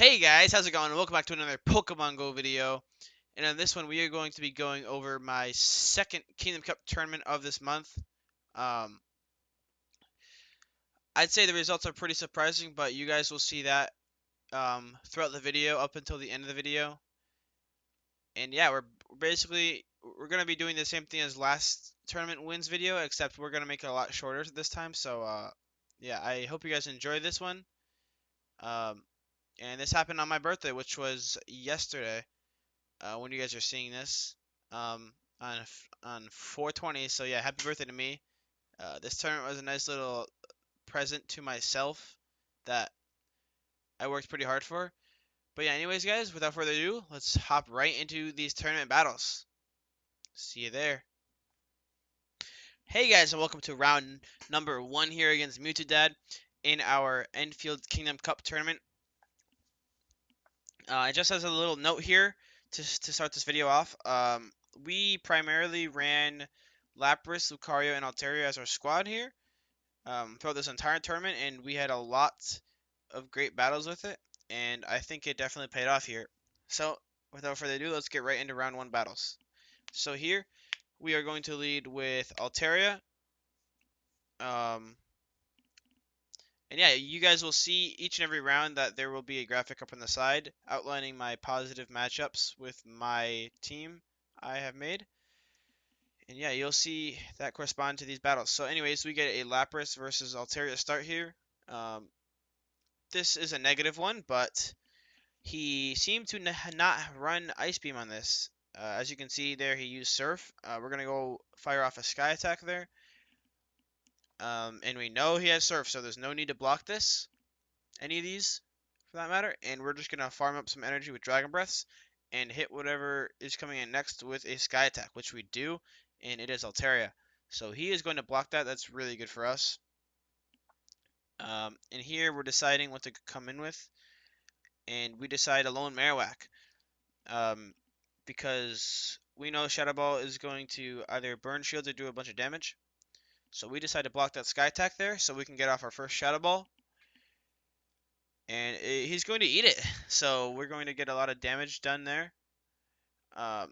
Hey guys, how's it going? Welcome back to another Pokemon Go video. And on this one, we are going to be going over my second Kingdom Cup tournament of this month. Um, I'd say the results are pretty surprising, but you guys will see that throughout the video up until the end of the video. And yeah, we're gonna be doing the same thing as last tournament wins video, except we're gonna make it a lot shorter this time. So yeah, I hope you guys enjoy this one. Um, and this happened on my birthday, which was yesterday. When you guys are seeing this um, on 420. So yeah, happy birthday to me. This tournament was a nice little present to myself that I worked pretty hard for. But yeah, anyways, guys, without further ado, let's hop right into these tournament battles. See you there. Hey guys, and welcome to round number 1 here against Dad in our Enfield Kingdom Cup tournament. Just as a little note here to start this video off, we primarily ran Lapras, Lucario, and Altaria as our squad here throughout this entire tournament, and we had a lot of great battles with it, and I think it definitely paid off here. So, without further ado, let's get right into round 1 battles. So here, we are going to lead with Altaria. Um, And yeah, you guys will see each and every round that there will be a graphic up on the side outlining my positive matchups with my team I have made. And yeah, you'll see that correspond to these battles. So anyways, we get a Lapras versus Altaria start here. Um, this is a negative one, but he seemed to not run Ice Beam on this. As you can see there, he used Surf. We're going to go fire off a Sky Attack there. And we know he has Surf, so there's no need to block this. Any of these for that matter, and we're just gonna farm up some energy with Dragon Breaths and hit whatever is coming in next with a Sky Attack, which we do, and it is Altaria. So he is going to block that. That's really good for us. And here we're deciding what to come in with, and we decide a Lone Marowak, um, because we know Shadow Ball is going to either burn shields or do a bunch of damage. So we decide to block that Sky Attack there, so we can get off our first Shadow Ball. And he's going to eat it. So we're going to get a lot of damage done there. Um,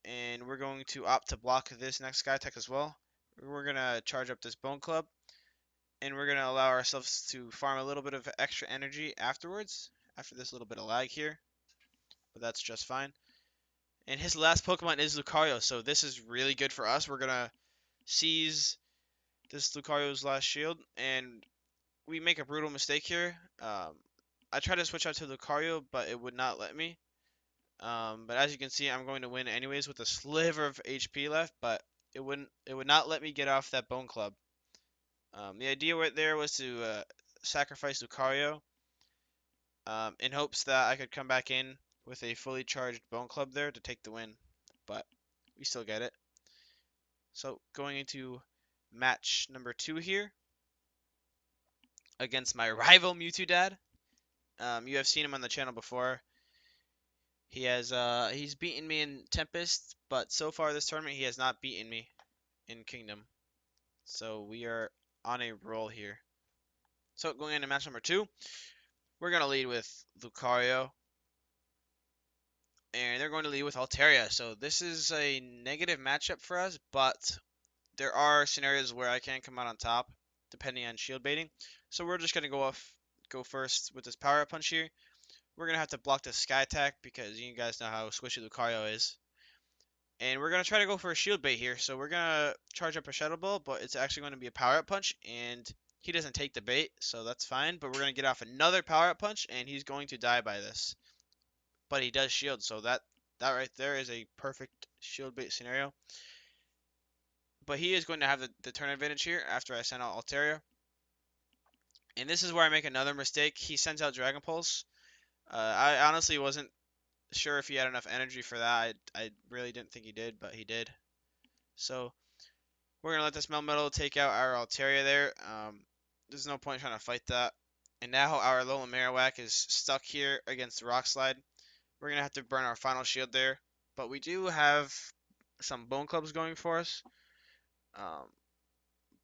and we're going to opt to block this next Sky Attack as well. We're going to charge up this Bone Club. And we're going to allow ourselves to farm a little bit of extra energy afterwards. After this little bit of lag here. But that's just fine. And his last Pokemon is Lucario. So this is really good for us. We're going to seize this Lucario's last shield. And we make a brutal mistake here. I tried to switch out to Lucario, but it would not let me. But as you can see, I'm going to win anyways with a sliver of HP left, but it would not let me get off that Bone Club. The idea right there was to sacrifice Lucario in hopes that I could come back in with a fully charged Bone Club there to take the win, but we still get it. So going into match number 2 here against my rival Dad. You have seen him on the channel before. He's beaten me in Tempest, but so far this tournament he has not beaten me in Kingdom. So we are on a roll here. So going into match number 2, we're gonna lead with Lucario. And they're going to lead with Altaria. So this is a negative matchup for us, but there are scenarios where I can come out on top, depending on shield baiting. So we're just gonna go first with this power up punch here. We're gonna have to block the Sky Attack because you guys know how squishy Lucario is. And we're going to try to go for a shield bait here. So we're going to charge up a Shadow Ball, but it's actually going to be a Power Up Punch. And he doesn't take the bait, so that's fine. But we're going to get off another Power Up Punch, and he's going to die by this. But he does shield, so that right there is a perfect shield bait scenario. But he is going to have the turn advantage here after I send out Altaria. And this is where I make another mistake. He sends out Dragon Pulse. I honestly wasn't sure if he had enough energy for that. I really didn't think he did, but he did. So we're going to let this Melmetal take out our Altaria there. There's no point trying to fight that. And now our Alolan Marowak is stuck here against the Rock Slide. We're going to have to burn our final shield there. But we do have some Bone Clubs going for us.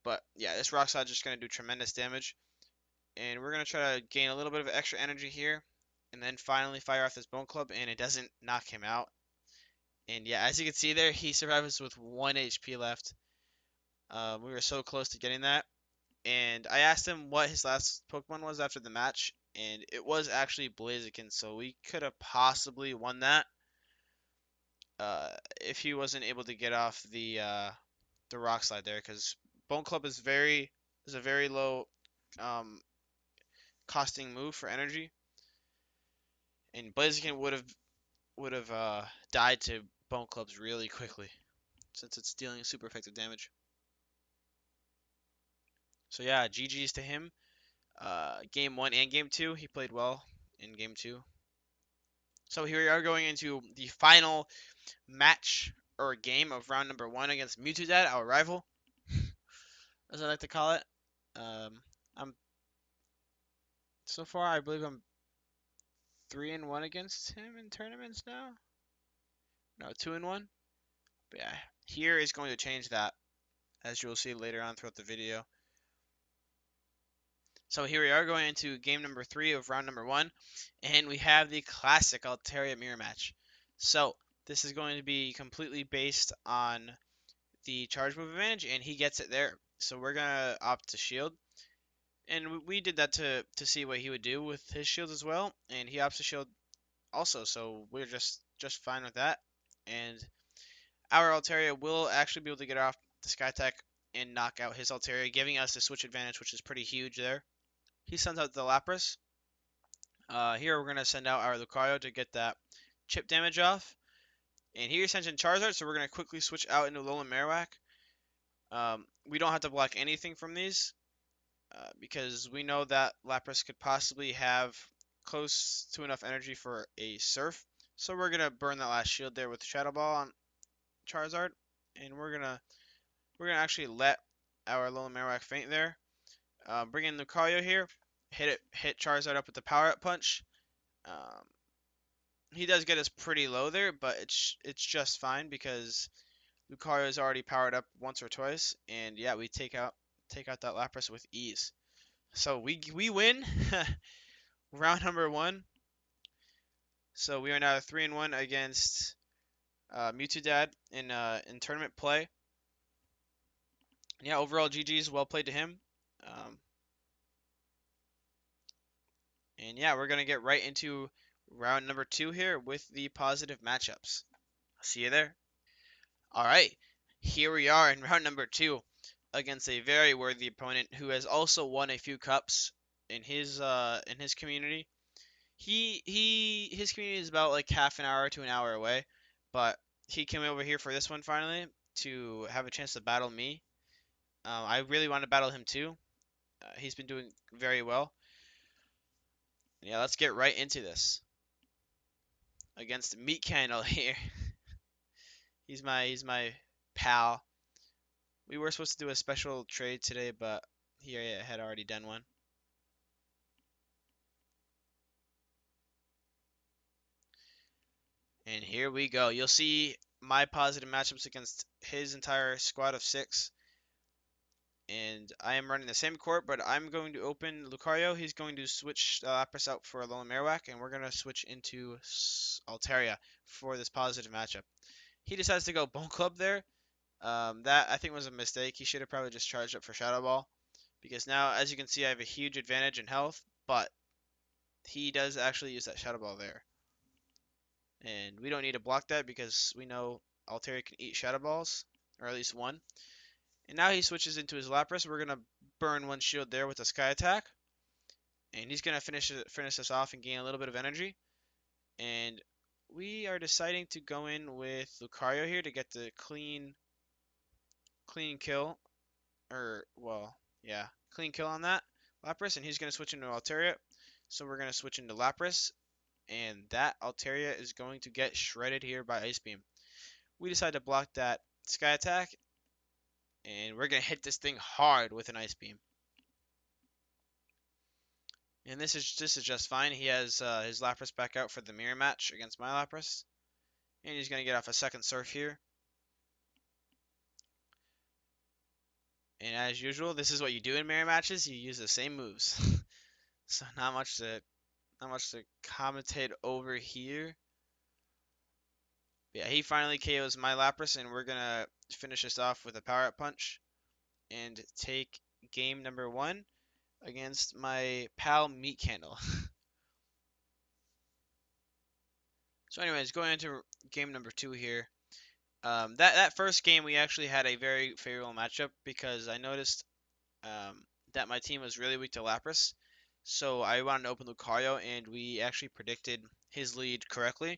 But yeah, this Rock Slide is just going to do tremendous damage. And we're going to try to gain a little bit of extra energy here. and then finally fire off this Bone Club, and it doesn't knock him out. And yeah, as you can see there, he survives with 1 HP left. We were so close to getting that. And I asked him what his last Pokemon was after the match, and it was actually Blaziken, so we could have possibly won that uh, if he wasn't able to get off the Rock Slide there, because Bone Club is a very low um, costing move for energy, and Blaziken would have died to Bone Clubs really quickly since it's dealing super effective damage. So yeah, GG's to him. Game 1 and Game 2, he played well in Game 2. So here we are going into the final match or game of round number 1 against Mewtwo our rival, as I like to call it. I'm so far I believe I'm 3-1 against him in tournaments now. No, 2-1. But yeah, here is going to change that, as you will see later on throughout the video. So here we are going into game number 3 of round number 1, and we have the classic Altaria mirror match. So this is going to be completely based on the charge move advantage, and he gets it there. So we're gonna opt to shield, and we did that to see what he would do with his shield as well, and he opts to shield also. So we're just fine with that, and our Altaria will actually be able to get off the Sky Attack and knock out his Altaria, giving us the switch advantage, which is pretty huge there. He sends out the Lapras. Here we're going to send out our Lucario to get that chip damage off. And here he sends in Charizard, so we're going to quickly switch out into Alolan Marowak. We don't have to block anything from these, because we know that Lapras could possibly have close to enough energy for a Surf. So we're going to burn that last shield there with Shadow Ball on Charizard. And we're gonna actually let our Alolan Marowak faint there. Bring in Lucario here. Hit Charizard up with the Power Up Punch. Um, he does get us pretty low there, but it's just fine because Lucario is already powered up once or twice, and yeah, we take out that Lapras with ease. So we win round number 1. So we are now 3-1 against Mewtwo in tournament play. Yeah, overall GG's, well played to him. And yeah, we're going to get right into round number 2 here with the positive matchups. See you there. All right, here we are in round number 2 against a very worthy opponent who has also won a few cups in his community. His community is about like half an hour to an hour away, but he came over here for this one finally to have a chance to battle me. I really want to battle him too. He's been doing very well. Yeah, let's get right into this against Meat Candle here. He's my pal. We were supposed to do a special trade today, but he had already done one. And here we go. You'll see my positive matchups against his entire squad of 6. And I am running the same court, but I'm going to open Lucario. He's going to switch Lapras out for Alolan Marowak, and we're going to switch into Altaria for this positive matchup. He decides to go Bone Club there. That I think was a mistake. He should have probably just charged up for Shadow Ball, because now, as you can see, I have a huge advantage in health, but he does actually use that Shadow Ball there. And we don't need to block that because we know Altaria can eat Shadow Balls, or at least one. And now he switches into his Lapras. We're going to burn one shield there with a Sky Attack. And he's going to finish us off and gain a little bit of energy. And we are deciding to go in with Lucario here to get the clean kill. Or, well, yeah, clean kill on that Lapras. And he's going to switch into Altaria. So we're going to switch into Lapras. And that Altaria is going to get shredded here by Ice Beam. We decide to block that Sky Attack. And we're going to hit this thing hard with an Ice Beam. And this is just fine. He has his Lapras back out for the mirror match against my Lapras. And he's going to get off a second Surf here. And as usual, this is what you do in mirror matches. You use the same moves. So not much not much to commentate over here. Yeah, he finally KOs my Lapras, and we're gonna finish this off with a power up punch and take game number 1 against my pal Meat Candle. So, anyways, going into game number 2 here. That first game we actually had a very favorable matchup because I noticed that my team was really weak to Lapras. So I wanted to open Lucario, and we actually predicted his lead correctly.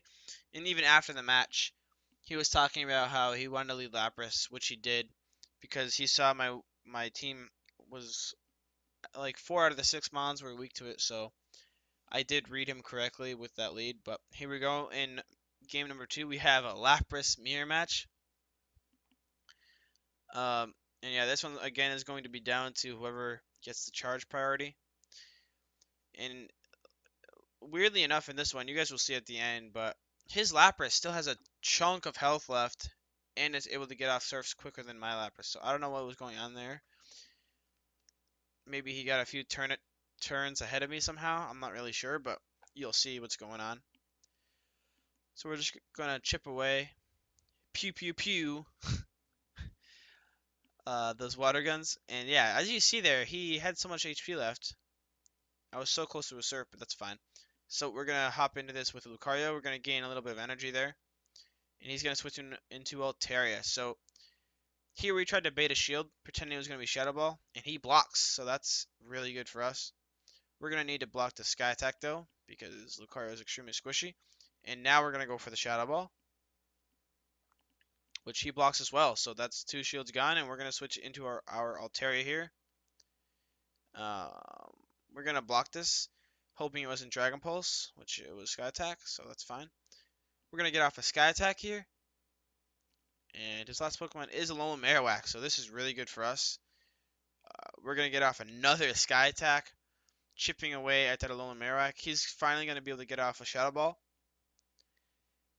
And even after the match, he was talking about how he wanted to lead Lapras, which he did, because he saw my team was like 4 out of the 6 mons were weak to it. So I did read him correctly with that lead. But here we go in game number 2. We have a Lapras mirror match. And yeah, this one again is going to be down to whoever gets the charge priority. And weirdly enough, in this one, you guys will see at the end, but his Lapras still has a chunk of health left and is able to get off surfs quicker than my Lapras. So I don't know what was going on there. Maybe he got a few turns ahead of me somehow. I'm not really sure, but you'll see what's going on. So we're just going to chip away. Pew, pew, pew. Those water guns. And yeah, as you see there, he had so much HP left. I was so close to a surf, but that's fine. So we're going to hop into this with Lucario. We're going to gain a little bit of energy there. And he's going to switch into Altaria. So here we tried to bait a shield, pretending it was going to be Shadow Ball, and he blocks. So that's really good for us. We're going to need to block the Sky Attack, though, because Lucario is extremely squishy. And now we're going to go for the Shadow Ball, which he blocks as well. So that's 2 shields gone, and we're going to switch into our Altaria here. Um, we're going to block this, hoping it wasn't Dragon Pulse, which it was Sky Attack, so that's fine. We're going to get off a Sky Attack here. And his last Pokemon is Alolan Marowak, so this is really good for us. We're going to get off another Sky Attack, chipping away at that Alolan Marowak. He's finally going to be able to get off a Shadow Ball.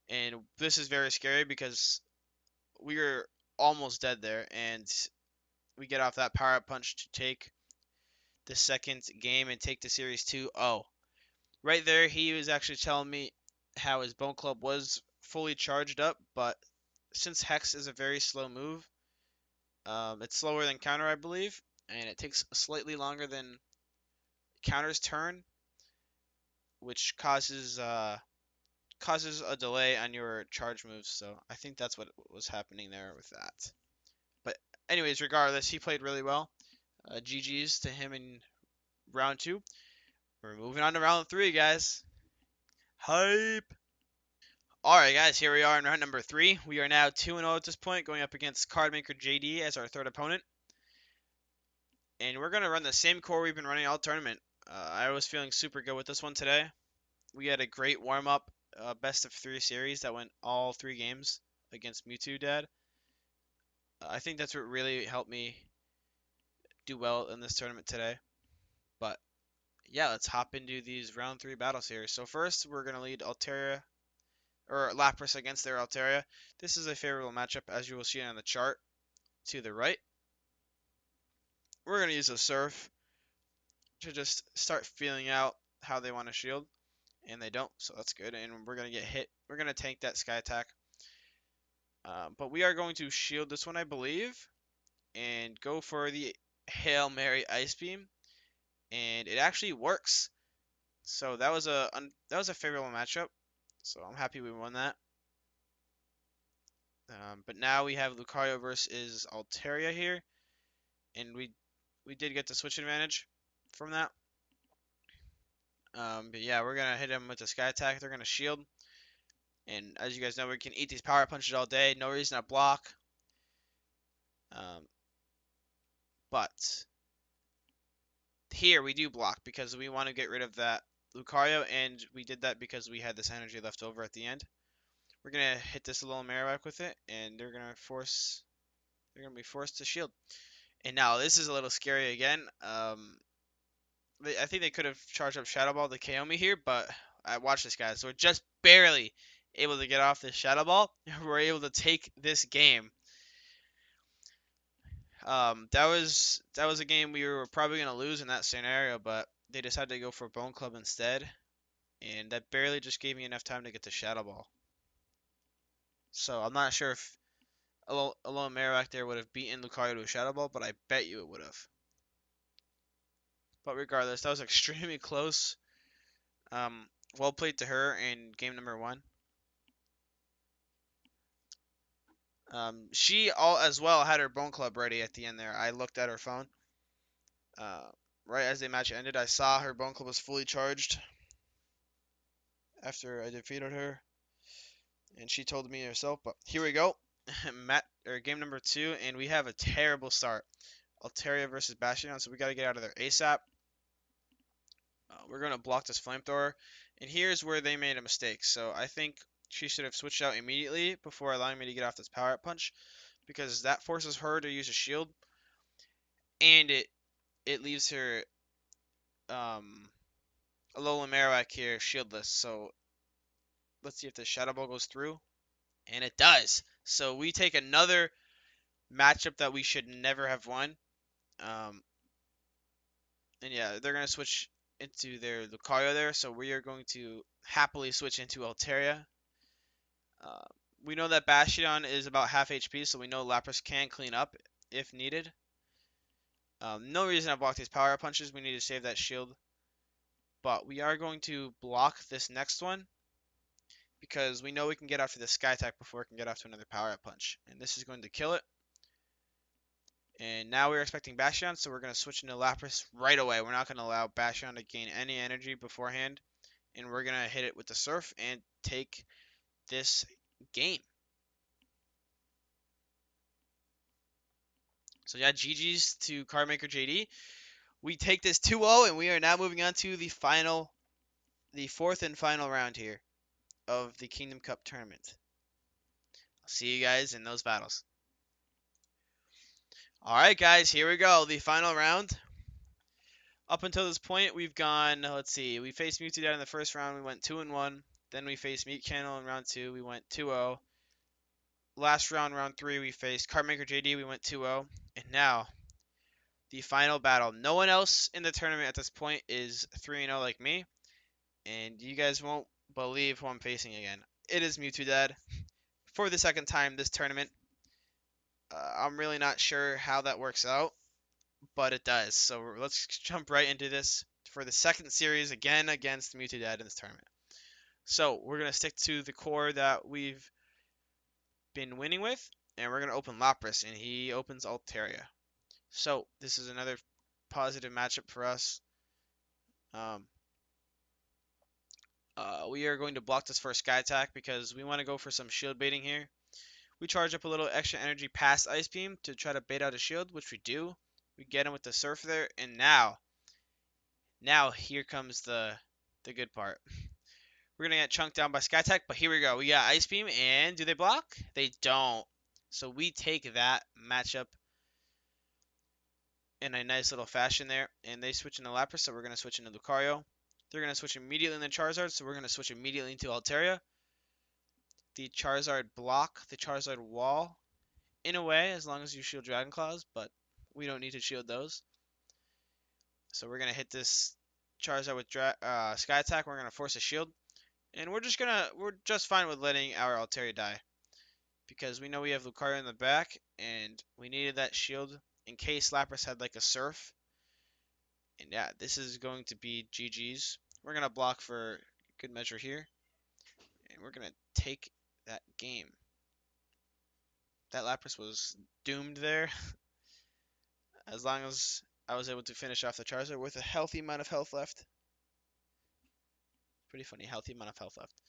And this is very scary because we were almost dead there, and we get off that Power Up Punch to take the second game and take the Series 2-0. Right there, he was actually telling me how his Bone Club was fully charged up, but since Hex is a very slow move, it's slower than Counter, I believe, and it takes slightly longer than Counter's turn, which causes a delay on your charge moves. So I think that's what was happening there with that. But anyways, regardless, he played really well. GG's to him in round 2. We're moving on to round 3, guys. Hype! Alright, guys, here we are in round number 3. We are now 2-0 at this point, going up against Cardmaker JD as our third opponent. And we're going to run the same core we've been running all tournament. I was feeling super good with this one today. We had a great warm-up, best of 3 series that went all 3 games against Mewtwo Dad. I think that's what really helped me do well in this tournament today. But yeah, let's hop into these round 3 battles here. So first, we're going to lead Altaria, or Lapras against their Altaria. This is a favorable matchup, as you will see on the chart to the right. We're going to use a Surf to just start feeling out how they want to shield, and they don't, so that's good. And we're going to get hit. We're going to tank that Sky Attack. But we are going to shield this one, I believe, and go for the Hail Mary Ice Beam, and it actually works. So that was a favorable matchup. So I'm happy we won that. But now we have Lucario versus Altaria here, and we did get the switch advantage from that. But yeah, we're gonna hit him with the Sky Attack. They're gonna shield, and as you guys know, we can eat these power punches all day. No reason to block. But here we do block because we want to get rid of that Lucario, and we did that because we had this energy left over at the end. We're gonna hit this little Marowak with it, and they're gonna be forced to shield. And now this is a little scary again. I think they could have charged up Shadow Ball to KO me here, but I watch this, guys. So we're just barely able to get off this Shadow Ball. We're able to take this game. That was a game we were probably gonna lose in that scenario, but they decided to go for Bone Club instead. and that barely just gave me enough time to get the Shadow Ball. So I'm not sure if Alolan Marowak there would have beaten Lucario to a Shadow Ball, but I bet you it would have. But regardless, that was extremely close. Um, well played to her in game number 1. She all as well had her Bone Club ready at the end there. I looked at her phone. Uh, right as the match ended, I saw her Bone Club was fully charged after I defeated her, and she told me herself. But here we go, game number 2, and we have a terrible start. Altaria versus Bastion, so we got to get out of there ASAP. We're gonna block this flamethrower, and here's where they made a mistake. So I think she should have switched out immediately before allowing me to get off this power up punch, because that forces her to use a shield, and it leaves her Alolan Marowak here shieldless. So let's see if the Shadow Ball goes through, and it does. So we take another matchup that we should never have won. Um, and yeah, they're gonna switch into their Lucario there, so we are going to happily switch into Altaria. Uh, we know that Bastion is about half HP, so we know Lapras can clean up if needed. No reason to block these power punches. We need to save that shield. But we are going to block this next one because we know we can get after the Sky Attack before it can get off to another power up punch. And this is going to kill it. And now we're expecting Bastion, so we're going to switch into Lapras right away. We're not going to allow Bastion to gain any energy beforehand. And we're going to hit it with the Surf and take this game. So yeah, GG's to Cardmaker JD. We take this 2-0, and we are now moving on to the fourth and final round here of the Kingdom Cup tournament. I'll see you guys in those battles. Alright guys, here we go. The final round. Up until this point, we've gone, let's see, we faced Mewtwo in the first round, we went 2-1. Then we faced Meat Candle in round 2, we went 2-0. Last round, round 3, we faced Cardmaker JD, we went 2-0. And now, the final battle. No one else in the tournament at this point is 3-0 like me. And you guys won't believe who I'm facing again. It is Mewtwo for the second time this tournament. I'm really not sure how that works out, but it does. So let's jump right into this for the second series again against Mewtwo in this tournament. So we're going to stick to the core that we've been winning with, and we're going to open Lapras, and he opens Altaria. So this is another positive matchup for us. We are going to block this first Sky Attack because we want to go for some shield baiting here. We charge up a little extra energy past Ice Beam to try to bait out a shield, which we do. We get him with the Surf there, and now here comes the good part. We're gonna get chunked down by Sky Attack, but here we go. We got Ice Beam, and do they block? They don't. So we take that matchup in a nice little fashion there, and they switch into Lapras, so we're gonna switch into Lucario. They're gonna switch immediately into Charizard, so we're gonna switch immediately into Altaria. The Charizard block, the Charizard wall, in a way, as long as you shield Dragon Claws, but we don't need to shield those. So we're gonna hit this Charizard with Sky Attack. We're gonna force a shield, and we're just fine with letting our Altaria die because we know we have Lucario in the back, and we needed that shield in case Lapras had like a Surf. And yeah, this is going to be GG's. We're gonna block for good measure here, and we're gonna take that game. That Lapras was doomed there. As long as I was able to finish off the Charizard with a healthy amount of health left. Pretty funny, healthy amount of health left.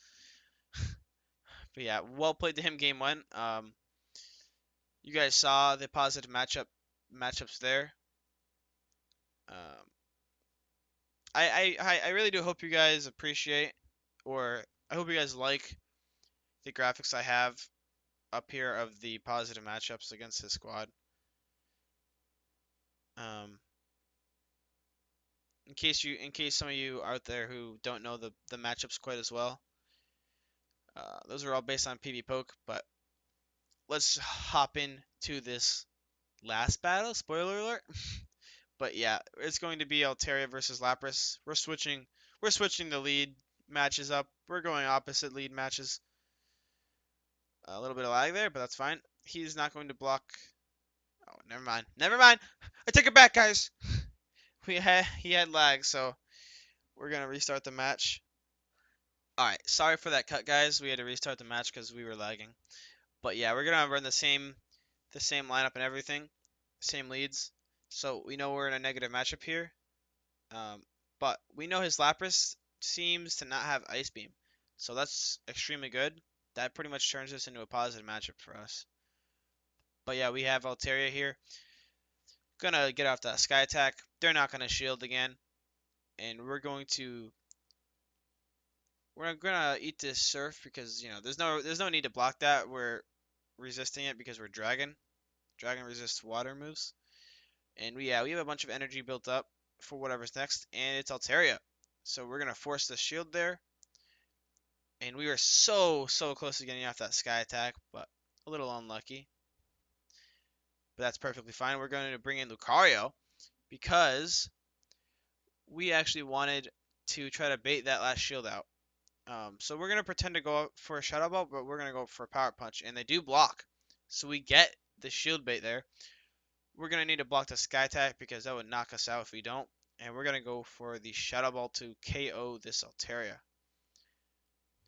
But yeah, well played to him game 1. You guys saw the positive matchups there. I really do hope you guys appreciate, or I hope you guys like the graphics I have up here of the positive matchups against his squad. In case some of you out there who don't know the matchups quite as well, those are all based on PV Poke. But let's hop into this last battle. Spoiler alert. But yeah, it's going to be Altaria versus Lapras. We're switching the lead matches up. We're going opposite lead matches. A little bit of lag there, but that's fine. He's not going to block. Oh, never mind. Never mind. I take it back, guys. He had lag, so we're gonna restart the match. All right, sorry for that cut, guys. We had to restart the match because we were lagging. But yeah, we're gonna run the same lineup and everything, same leads. So we know we're in a negative matchup here. Um, but we know his Lapras seems to not have Ice Beam, so that's extremely good. That pretty much turns this into a positive matchup for us. But yeah, we have Altaria here. Gonna get off that Sky Attack. They're not gonna shield again, and we're gonna eat this Surf because there's no need to block that. We're resisting it because we're Dragon. Dragon resists water moves, and we have a bunch of energy built up for whatever's next, and it's Altaria. So we're gonna force the shield there, and we were so close to getting off that Sky Attack, but a little unlucky. But that's perfectly fine. We're going to bring in Lucario because we actually wanted to try to bait that last shield out. So we're going to pretend to go for a Shadow Ball, but we're going to go for a Power Punch. And they do block. So we get the shield bait there. We're going to need to block the Sky Attack because that would knock us out if we don't. And we're going to go for the Shadow Ball to KO this Altaria.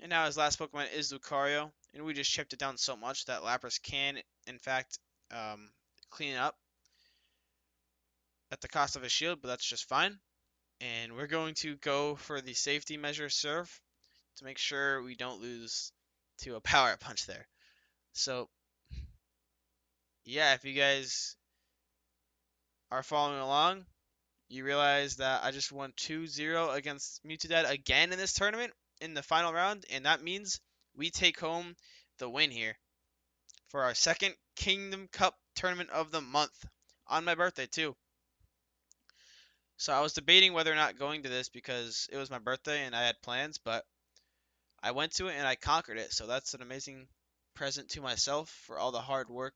And now his last Pokemon is Lucario. And we just chipped it down so much that Lapras can, in fact, clean it up at the cost of a shield, but that's just fine. And we're going to go for the safety measure Surf to make sure we don't lose to a Power Punch there. So, yeah, if you guys are following along, you realize that I just won 2-0 against Mewtwo again in this tournament in the final round, and that means we take home the win here for our second Kingdom Cup tournament of the month on my birthday too. So I was debating whether or not going to this because it was my birthday and I had plans, but I went to it and I conquered it. So that's an amazing present to myself for all the hard work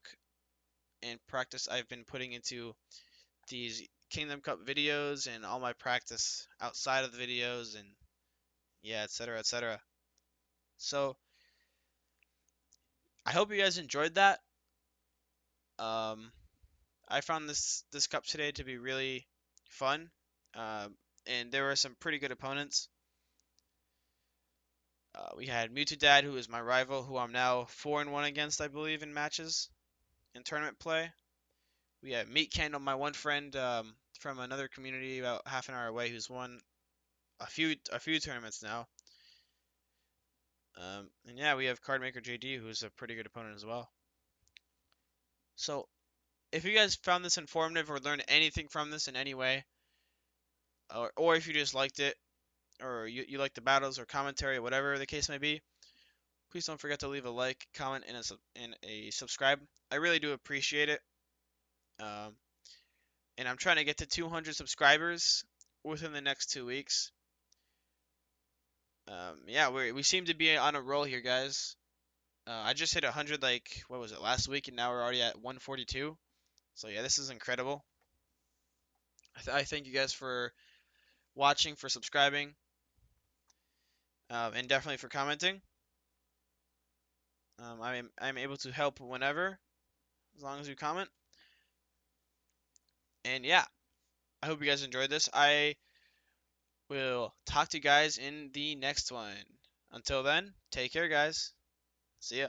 and practice I've been putting into these Kingdom Cup videos and all my practice outside of the videos and yeah, etc., etc. So I hope you guys enjoyed that. Um, I found this cup today to be really fun, and there were some pretty good opponents. We had Mewtwo, who is my rival, who I'm now 4-1 against, I believe, in matches in tournament play. We had Meat Candle, my one friend from another community about half an hour away, who's won a few tournaments now. And yeah, we have Cardmaker JD, who's a pretty good opponent as well. So if you guys found this informative or learned anything from this in any way, or if you just liked it, or you like the battles or commentary, whatever the case may be, please don't forget to leave a like, comment, and a subscribe. I really do appreciate it. Um, and I'm trying to get to 200 subscribers within the next 2 weeks. Yeah, we seem to be on a roll here, guys. I just hit 100 like what was it last week, and now we're already at 142. So yeah, this is incredible. I thank you guys for watching, for subscribing, and definitely for commenting. I'm able to help whenever, as long as you comment. And yeah, I hope you guys enjoyed this. I will talk to you guys in the next one. Until then, take care, guys. See ya.